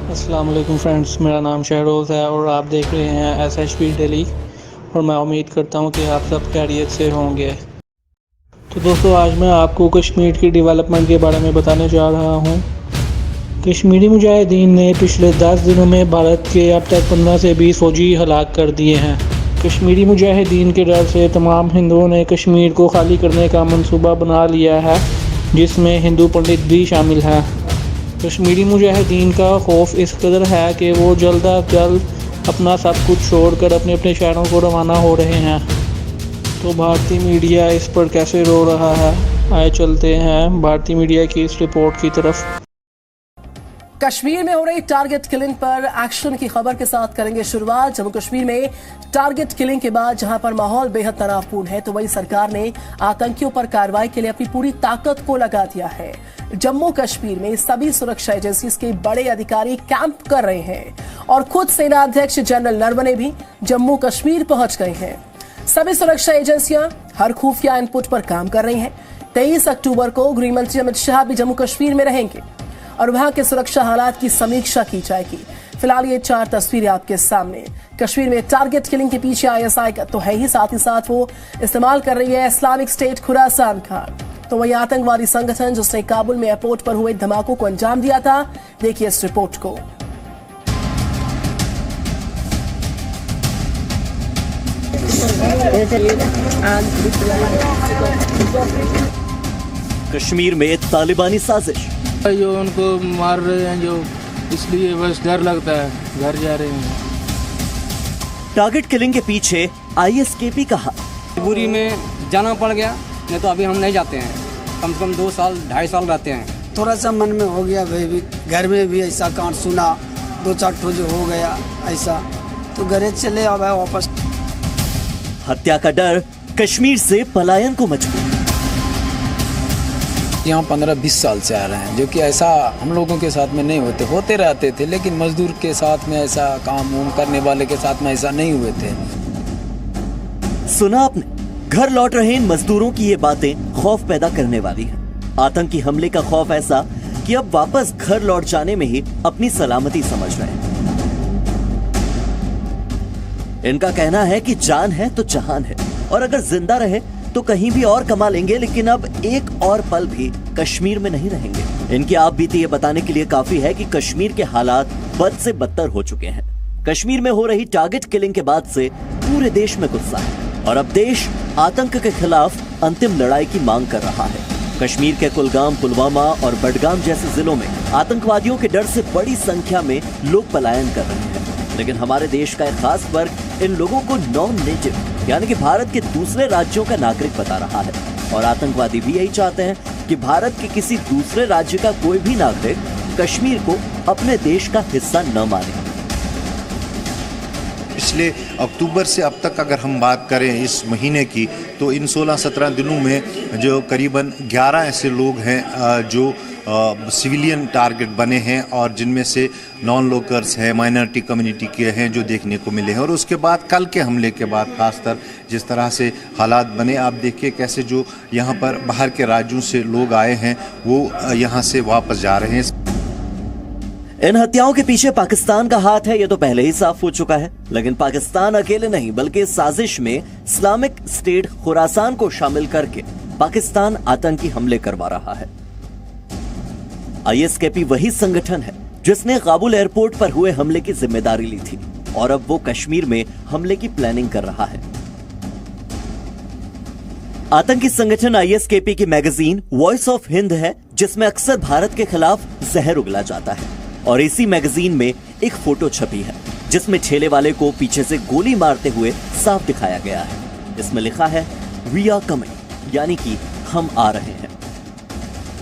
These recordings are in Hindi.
अस्सलाम वालेकुम फ्रेंड्स, मेरा नाम शहरोज़ है और आप देख रहे हैं SHP डेली। और मैं उम्मीद करता हूं कि आप सब खैरियत से होंगे। तो दोस्तों, आज मैं आपको कश्मीर की डेवलपमेंट के बारे में बताने जा रहा हूं। कश्मीरी मुजाहिदीन ने पिछले 10 दिनों में भारत के अब तक 15 से 20 फौजी हलाक कर दिए हैं। कश्मीरी मुजाहिदीन के डर से तमाम हिंदुओं ने कश्मीर को खाली करने का मंसूबा बना लिया है, जिसमें हिंदू पंडित भी शामिल हैं। कश्मीरी मुजाहिदीन का खौफ इस कदर है कि वो जल्द अज जल्द अपना सब कुछ छोड़कर अपने अपने शहरों को रवाना हो रहे हैं। तो भारतीय मीडिया इस पर कैसे रो रहा है, आए चलते हैं भारतीय मीडिया की इस रिपोर्ट की तरफ। कश्मीर में हो रही टारगेट किलिंग पर एक्शन की खबर के साथ करेंगे शुरुआत। जम्मू कश्मीर में टारगेट किलिंग के बाद जहां पर माहौल बेहद तनावपूर्ण है, तो वही सरकार ने आतंकियों पर कार्रवाई के लिए अपनी पूरी ताकत को लगा दिया है। जम्मू कश्मीर में सभी सुरक्षा एजेंसीज के बड़े अधिकारी कैंप कर रहे हैं और खुद सेनाध्यक्ष जनरल नरवणे भी जम्मू कश्मीर पहुंच गए हैं। सभी सुरक्षा एजेंसियां हर खुफिया इनपुट पर काम कर रही हैं। 23 अक्टूबर को गृह मंत्री अमित शाह भी जम्मू कश्मीर में रहेंगे और वहां के सुरक्षा हालात की समीक्षा की जाएगी। फिलहाल ये 4 तस्वीरें आपके सामने। कश्मीर में टारगेट किलिंग के पीछे ISI का तो है ही, साथ ही साथ वो इस्तेमाल कर रही है इस्लामिक स्टेट खुरासान का। तो वही आतंकवादी संगठन जिसने काबुल में एयरपोर्ट पर हुए धमाकों को अंजाम दिया था। देखिए इस रिपोर्ट को। कश्मीर में तालिबानी साजिश, जो उनको मार रहे हैं, जो इसलिए बस डर लगता है, घर जा रहे हैं। टारगेट किलिंग के पीछे ISKP का हाथ। मजबूरी में जाना पड़ गया, नहीं तो अभी हम नहीं जाते हैं। कम से कम 2 साल 2.5 साल रहते हैं। थोड़ा सा मन में हो गया भाई, भी घर में भी ऐसा कांड सुना, 2-4 ठो जो हो गया ऐसा, तो घरे चले अब वापस। हत्या का डर कश्मीर से पलायन को मजबूर। यहाँ 15-20 साल से आ रहे हैं, जो कि ऐसा हम लोगों के साथ में नहीं होते रहते थे, लेकिन मजदूर के साथ में ऐसा काम उम करने वाले के साथ में ऐसा नहीं हुए थे। सुना आपने, घर लौट रहे इन मजदूरों की ये बातें खौफ पैदा करने वाली हैं। आतंकी हमले का खौफ ऐसा कि अब वापस घर लौट जाने में ही अपनी सलामती समझ रहे हैं। इनका कहना है कि जान है तो जहान है, और अगर जिंदा रहे तो कहीं भी और कमा लेंगे, लेकिन अब एक और पल भी कश्मीर में नहीं रहेंगे। इनकी आप बीती ये बताने के लिए काफी है कि कश्मीर के हालात बद से बदतर हो चुके हैं। कश्मीर में हो रही टारगेट किलिंग के बाद से पूरे देश में गुस्सा है और अब देश आतंक के खिलाफ अंतिम लड़ाई की मांग कर रहा है। कश्मीर के कुलगाम, पुलवामा और बडगाम जैसे जिलों में आतंकवादियों के डर से बड़ी संख्या में लोग पलायन कर रहे हैं, लेकिन हमारे देश का एक खास वर्ग इन लोगों को नॉन नेटिव यानी कि भारत के दूसरे राज्यों का नागरिक बता रहा है। और आतंकवादी भी यही चाहते हैं कि भारत के किसी दूसरे राज्य का कोई भी नागरिक कश्मीर को अपने देश का हिस्सा न माने। पिछले अक्टूबर से अब तक अगर हम बात करें इस महीने की, तो इन 16-17 दिनों में जो करीबन 11 ऐसे लोग हैं जो सिविलियन टारगेट बने हैं, और जिनमें से नॉन लोकल्स हैं, माइनॉरिटी कम्युनिटी के हैं जो देखने को मिले हैं। और उसके बाद कल के हमले के बाद खासकर जिस तरह से हालात बने, आप देखिए कैसे जो यहाँ पर बाहर के राज्यों से लोग आए हैं वो यहाँ से वापस जा रहे हैं। इन हत्याओं के पीछे पाकिस्तान का हाथ है, ये तो पहले ही साफ हो चुका है। लेकिन पाकिस्तान अकेले नहीं, बल्कि इस साजिश में इस्लामिक स्टेट खुरासान को शामिल करके पाकिस्तान आतंकी हमले करवा रहा है। ISKP वही संगठन है जिसने काबुल एयरपोर्ट पर हुए हमले की जिम्मेदारी ली थी, और अब वो कश्मीर में हमले की प्लानिंग कर रहा है। आतंकी संगठन ISKP की मैगजीन वॉइस ऑफ हिंद है, जिसमें अक्सर भारत के खिलाफ जहर उगला जाता है। और इसी मैगजीन में एक फोटो छपी है जिसमें ठेले वाले को पीछे से गोली मारते हुए साफ दिखाया गया है। इसमें लिखा है वी आर कमिंग, यानी कि हम आ रहे हैं।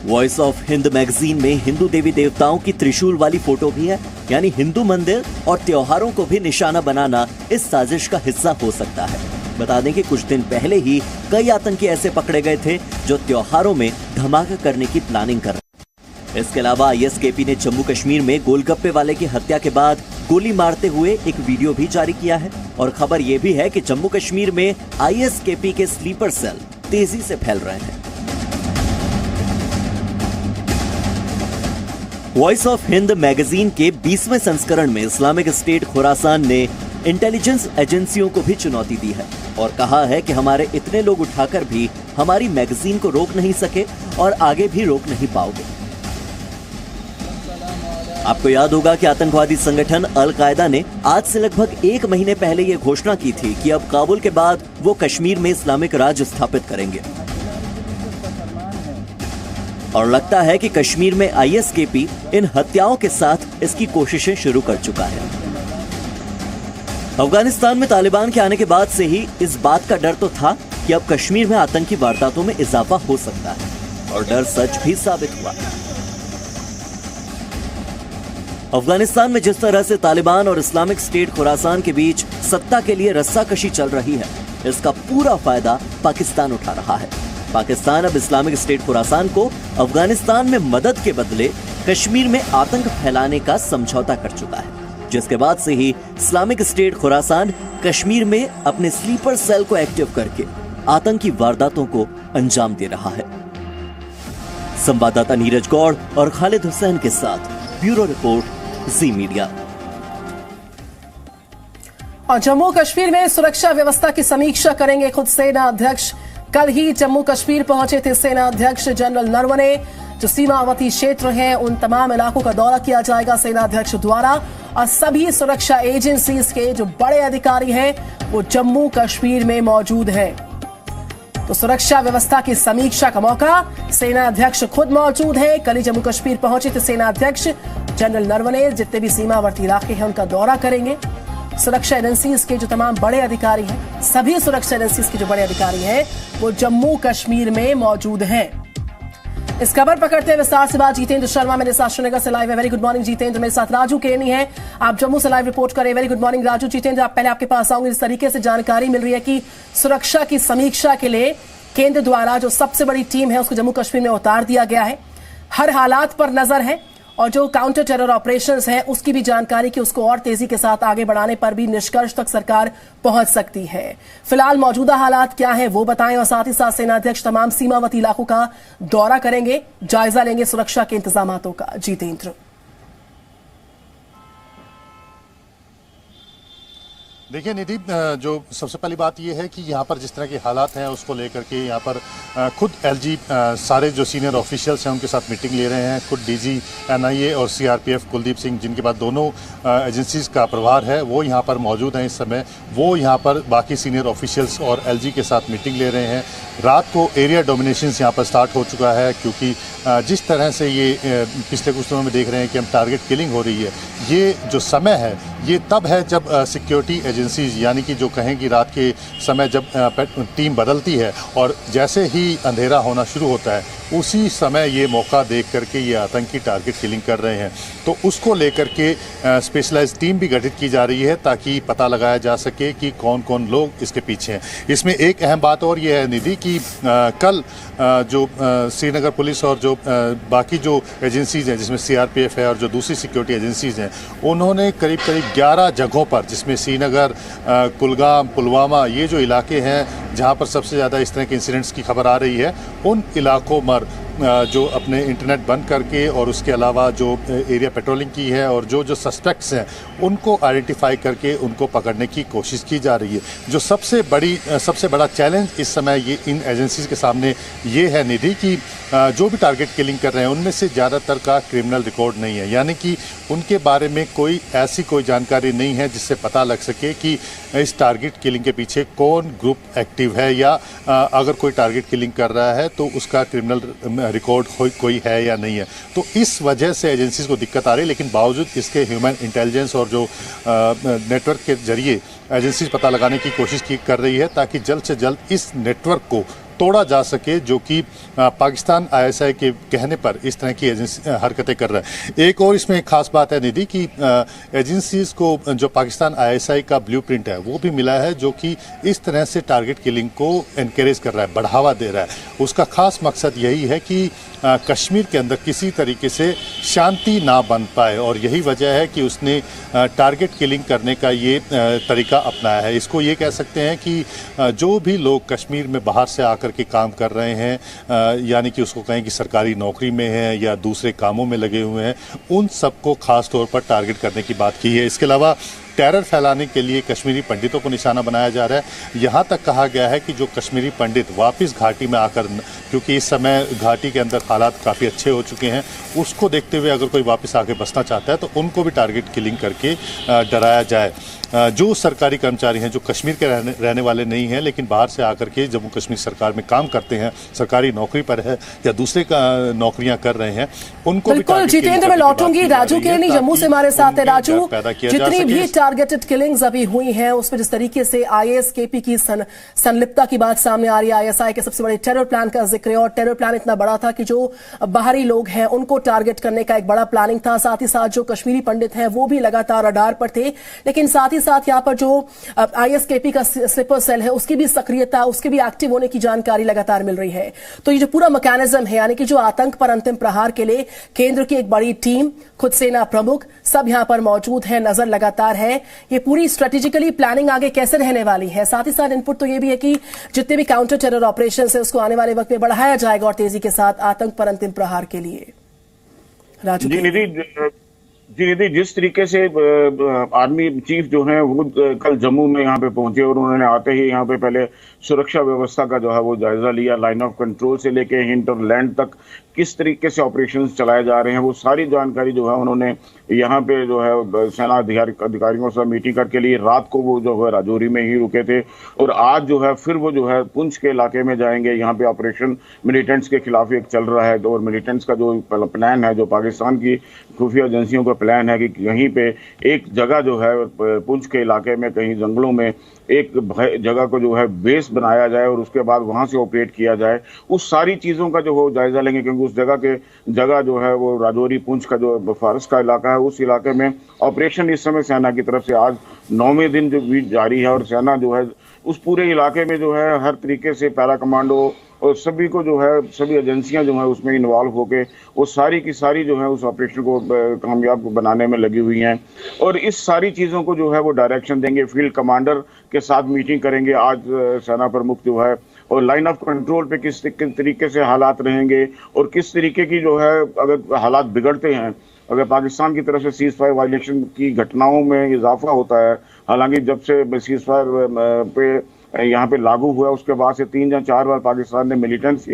वॉइस ऑफ हिंद मैगजीन में हिंदू देवी देवताओं की त्रिशूल वाली फोटो भी है, यानी हिंदू मंदिर और त्योहारों को भी निशाना बनाना इस साजिश का हिस्सा हो सकता है। बता दें कि कुछ दिन पहले ही कई आतंकी ऐसे पकड़े गए थे जो त्योहारों में धमाका करने की प्लानिंग कर रहे। इसके अलावा ISKP ने जम्मू कश्मीर में गोलगप्पे वाले की हत्या के बाद गोली मारते हुए एक वीडियो भी जारी किया है। और खबर यह भी है कि जम्मू कश्मीर में ISKP के स्लीपर सेल तेजी से फैल रहे हैं। वॉइस ऑफ हिंद मैगजीन के 20वें संस्करण में इस्लामिक स्टेट खुरासान ने इंटेलिजेंस एजेंसियों को भी चुनौती दी है और कहा है कि हमारे इतने लोग उठाकर भी हमारी मैगजीन को रोक नहीं सके और आगे भी रोक नहीं पाओगे। आपको याद होगा कि आतंकवादी संगठन अल कायदा ने आज से लगभग 1 महीने पहले यह घोषणा की थी कि अब काबुल के बाद वो कश्मीर में इस्लामिक राज स्थापित करेंगे और लगता है कि कश्मीर में ISKP इन हत्याओं के साथ इसकी कोशिशें शुरू कर चुका है। अफगानिस्तान में तालिबान के आने के बाद से ही इस बात का डर तो था कि अब कश्मीर में आतंकी वारदातों में इजाफा हो सकता है और डर सच भी साबित हुआ। अफगानिस्तान में जिस तरह से तालिबान और इस्लामिक स्टेट खुरासान के बीच सत्ता के लिए रस्साकशी चल रही है, इसका पूरा फायदा पाकिस्तान उठा रहा है। पाकिस्तान अब इस्लामिक स्टेट खुरासान को अफगानिस्तान में मदद के बदले कश्मीर में आतंक फैलाने का समझौता कर चुका है, जिसके बाद से ही इस्लामिक स्टेट खुरासान कश्मीर में अपने स्लीपर सेल को एक्टिव करके आतंकी वारदातों को अंजाम दे रहा है। संवाददाता नीरज गौड़ और खालिद हुसैन के साथ ब्यूरो रिपोर्ट, जी मीडिया। और जम्मू कश्मीर में सुरक्षा व्यवस्था की समीक्षा करेंगे खुद सेना अध्यक्ष। कल ही जम्मू कश्मीर पहुंचे थे सेना अध्यक्ष जनरल नरवणे। जो सीमावर्ती क्षेत्र हैं उन तमाम इलाकों का दौरा किया जाएगा सेना अध्यक्ष द्वारा और सभी सुरक्षा एजेंसीज के जो बड़े अधिकारी हैं वो जम्मू कश्मीर में मौजूद हैं। तो सुरक्षा व्यवस्था की समीक्षा का मौका, सेना अध्यक्ष खुद मौजूद है। कल ही जम्मू कश्मीर पहुंचे थे सेना अध्यक्ष जनरल नरवणे। जितने भी सीमावर्ती इलाके हैं उनका दौरा करेंगे। सुरक्षा एजेंसीज के जो तमाम बड़े अधिकारी हैं, सभी सुरक्षा एजेंसीज के जो बड़े अधिकारी हैं वो जम्मू कश्मीर में मौजूद हैं। इस खबर पकड़ते हुए विस्तार से बात जितेंद्र शर्मा मेरे साथ श्रीनगर से लाइव है। Very good morning Jitendra. मेरे साथ राजू केनी है, आप जम्मू से लाइव रिपोर्ट करें। Very good morning Raju. Jitendra, आप पहले आपके पास आऊंगे। इस तरीके से जानकारी मिल रही है कि सुरक्षा की समीक्षा के लिए केंद्र द्वारा जो सबसे बड़ी टीम है उसको जम्मू कश्मीर में उतार दिया गया है। हर हालात पर नजर है और जो काउंटर टेरर ऑपरेशंस हैं उसकी भी जानकारी कि उसको और तेजी के साथ आगे बढ़ाने पर भी निष्कर्ष तक सरकार पहुंच सकती है। फिलहाल मौजूदा हालात क्या है वो बताएं और साथ ही साथ सेनाध्यक्ष तमाम सीमावर्ती इलाकों का दौरा करेंगे, जायजा लेंगे सुरक्षा के इंतजामातों का। जितेंद्र, देखिए निधि, जो सबसे पहली बात यह है कि यहाँ पर जिस तरह के हालात हैं उसको लेकर के यहाँ पर खुद LG सारे जो सीनियर ऑफिशियल्स हैं उनके साथ मीटिंग ले रहे हैं। खुद DG NIA और CRPF कुलदीप सिंह, जिनके बाद दोनों एजेंसीज का प्रभार है, वो यहाँ पर मौजूद हैं इस समय। वो यहाँ पर बाकी सीनियर ऑफिशियल्स और LG के साथ मीटिंग ले रहे हैं। रात को एरिया डोमिनेशंस यहाँ पर स्टार्ट हो चुका है, क्योंकि जिस तरह से ये पिछले कुछ दिनों में देख रहे हैं कि हम टारगेट किलिंग हो रही है, ये जो समय है ये तब है जब सिक्योरिटी एजेंसीज, यानी कि जो कहें कि रात के समय जब टीम बदलती है और जैसे ही अंधेरा होना शुरू होता है उसी समय ये मौका देख करके ये आतंकी टारगेट किलिंग कर रहे हैं। तो उसको लेकर के स्पेशलाइज्ड टीम भी गठित की जा रही है ताकि पता लगाया जा सके कि कौन कौन लोग इसके पीछे हैं। इसमें एक अहम बात और ये है निधि कि कल जो श्रीनगर पुलिस और जो बाकी जो एजेंसीज हैं, जिसमें CRPF है और जो दूसरी सिक्योरिटी एजेंसीज हैं, उन्होंने करीब 11 जगहों पर, जिसमें श्रीनगर, कुलगाम, पुलवामा, ये जो इलाके हैं जहाँ पर सबसे ज़्यादा इस तरह के इंसिडेंट्स की खबर आ रही है, उन इलाकों पर जो अपने इंटरनेट बंद करके और उसके अलावा जो एरिया पेट्रोलिंग की है और जो सस्पेक्ट्स हैं उनको आइडेंटिफाई करके उनको पकड़ने की कोशिश की जा रही है। जो सबसे बड़ा चैलेंज इस समय ये इन एजेंसीज के सामने ये है निधि कि जो भी टारगेट किलिंग कर रहे हैं उनमें से ज़्यादातर का क्रिमिनल रिकॉर्ड नहीं है, यानी कि उनके बारे में कोई जानकारी नहीं है जिससे पता लग सके कि इस टारगेट किलिंग के पीछे कौन ग्रुप एक्टिव है, या अगर कोई टारगेट किलिंग कर रहा है तो उसका क्रिमिनल रिकॉर्ड कोई है या नहीं है। तो इस वजह से एजेंसीज को दिक्कत आ रही है, लेकिन बावजूद इसके ह्यूमन इंटेलिजेंस और जो नेटवर्क के जरिए एजेंसीज पता लगाने की कोशिश कर रही है ताकि जल्द से जल्द इस नेटवर्क को तोड़ा जा सके, जो कि पाकिस्तान ISI के कहने पर इस तरह की हरकतें कर रहा है। एक और इसमें एक खास बात है निधि कि एजेंसीज को जो पाकिस्तान ISI का ब्लूप्रिंट है वो भी मिला है, जो कि इस तरह से टारगेट किलिंग को एनकरेज कर रहा है, बढ़ावा दे रहा है। उसका खास मकसद यही है कि कश्मीर के अंदर किसी तरीके से शांति ना बन पाए, और यही वजह है कि उसने टारगेट किलिंग करने का ये तरीका अपनाया है। इसको ये कह सकते हैं कि जो भी लोग कश्मीर में बाहर से आकर के काम कर रहे हैं, यानी कि उसको कहें कि सरकारी नौकरी में हैं या दूसरे कामों में लगे हुए हैं, उन सबको खास तौर पर टारगेट करने की बात की है। इसके अलावा टेरर फैलाने के लिए कश्मीरी पंडितों को निशाना बनाया जा रहा है। यहाँ तक कहा गया है कि जो कश्मीरी पंडित वापस घाटी में आकर, क्योंकि इस समय घाटी के अंदर हालात काफ़ी अच्छे हो चुके हैं, उसको देखते हुए अगर कोई वापस आके बसना चाहता है तो उनको भी टारगेट किलिंग करके डराया जाए। जो सरकारी कर्मचारी हैं, जो कश्मीर के रहने वाले नहीं हैं लेकिन बाहर से आकर के जम्मू कश्मीर सरकार में काम करते हैं, सरकारी नौकरी पर है या दूसरे नौकरियां कर रहे हैं, उनको बिल्कुल जितेंद्र, मैं लौटूंगी राजू के लिए। जम्मू से हमारे साथ है राजू। जितनी भी टारगेटेड किलिंग्स अभी हुई हैं उसमें जिस तरीके से ISKP की संलिप्तता की बात सामने आ रही है, ISI के सबसे बड़े टेरर प्लान का जिक्र है, और टेरर प्लान इतना बड़ा था कि जो बाहरी लोग हैं उनको टारगेट करने का एक बड़ा प्लानिंग था। साथ ही साथ जो कश्मीरी पंडित हैं वो भी लगातार रडार पर थे, लेकिन साथ ही साथ यहाँ पर जो ISKP का स्लीपर सेल है उसकी भी सक्रियता, उसके भी एक्टिव होने की जानकारी लगातार मिल रही है। तो ये जो पूरा मैकेनिज्म है, यानी कि जो आतंक पर अंतिम प्रहार के लिए केंद्र की एक बड़ी टीम, खुद सेना प्रमुख सब यहाँ पर मौजूद है, नजर लगातार है। ये पूरी स्ट्रेटेजिकली प्लानिंग आगे कैसे रहने वाली है? साथ ही साथ इनपुट तो ये भी है कि जितने भी काउंटर टेरर ऑपरेशन है उसको आने वाले वक्त में बढ़ाया जाएगा और तेजी के साथ आतंक पर अंतिम प्रहार के लिए। राजू जी निधि, जिस तरीके से आर्मी चीफ जो है वो कल जम्मू में यहाँ पे पहुंचे और उन्होंने आते ही यहाँ पे पहले सुरक्षा व्यवस्था का जो है वो जायजा लिया, लाइन ऑफ कंट्रोल से लेके हिंटरलैंड तक किस तरीके से ऑपरेशंस चलाए जा रहे हैं वो सारी जानकारी जो है उन्होंने यहाँ पे जो है सेना अधिकारियों से मीटिंग करके लिए। रात को वो जो है राजौरी में ही रुके थे और आज जो है फिर वो जो है पुंछ के इलाके में जाएंगे। यहाँ पे ऑपरेशन मिलिटेंट्स के खिलाफ एक चल रहा है और मिलिटेंट्स का जो प्लान है, जो पाकिस्तान की खुफिया एजेंसियों का प्लान है कि कहीं पे एक जगह जो है पुंछ के इलाके में कहीं जंगलों में एक जगह को जो है बेस बनाया जाए और उसके बाद वहां से ऑपरेट किया जाए। उस सारी चीज़ों का जो हो जायजा लेंगे, क्योंकि उस जगह जो है वो राजौरी पुंछ का जो फारस का इलाका है, उस इलाके में ऑपरेशन इस समय सेना की तरफ से आज 9वें दिन जो भी जारी है और सेना जो है उस पूरे इलाके में जो है हर तरीके से पैरा कमांडो और सभी को जो है सभी एजेंसियां जो है उसमें इन्वॉल्व होके वो सारी की सारी जो है उस ऑपरेशन को कामयाब बनाने में लगी हुई हैं और इस सारी चीज़ों को जो है वो डायरेक्शन देंगे। फील्ड कमांडर के साथ मीटिंग करेंगे आज सेना प्रमुख जो है, और लाइन ऑफ कंट्रोल पे किस तरीके से हालात रहेंगे और किस तरीके की जो है अगर हालात बिगड़ते हैं, अगर पाकिस्तान की तरफ से सीज़फायर वायलेशन की घटनाओं में इजाफा होता है, हालांकि जब से सीज़फायर पे यहाँ पे लागू हुआ उसके बाद से 3 या 4 बार पाकिस्तान ने मिलिटेंट्स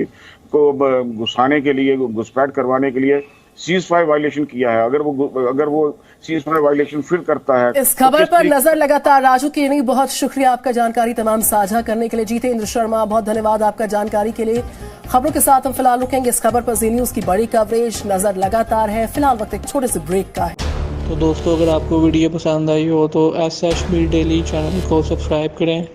को घुसाने के लिए, घुसपैठ करवाने के लिए सीज़फायर वायलेशन किया है। अगर वो सीज़फायर वायलेशन फिर करता है। इस खबर पर नजर लगातार राजू की नहीं, बहुत शुक्रिया आपका जानकारी तमाम साझा करने के लिए। जितेंद्र शर्मा, बहुत धन्यवाद आपका जानकारी के लिए। खबरों के साथ हम फिलहाल रुकेंगे। इस खबर पर जी न्यूज की बड़ी कवरेज नजर लगातार है। फिलहाल वक्त एक छोटे से ब्रेक का है। तो दोस्तों, अगर आपको वीडियो पसंद आई हो तो SHB डेली चैनल को सब्सक्राइब करें,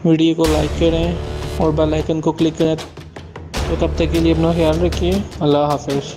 वीडियो को लाइक करें और बेल आइकन को क्लिक करें। तो तब तक के लिए अपना ख्याल रखिए। अल्लाह हाफिज़।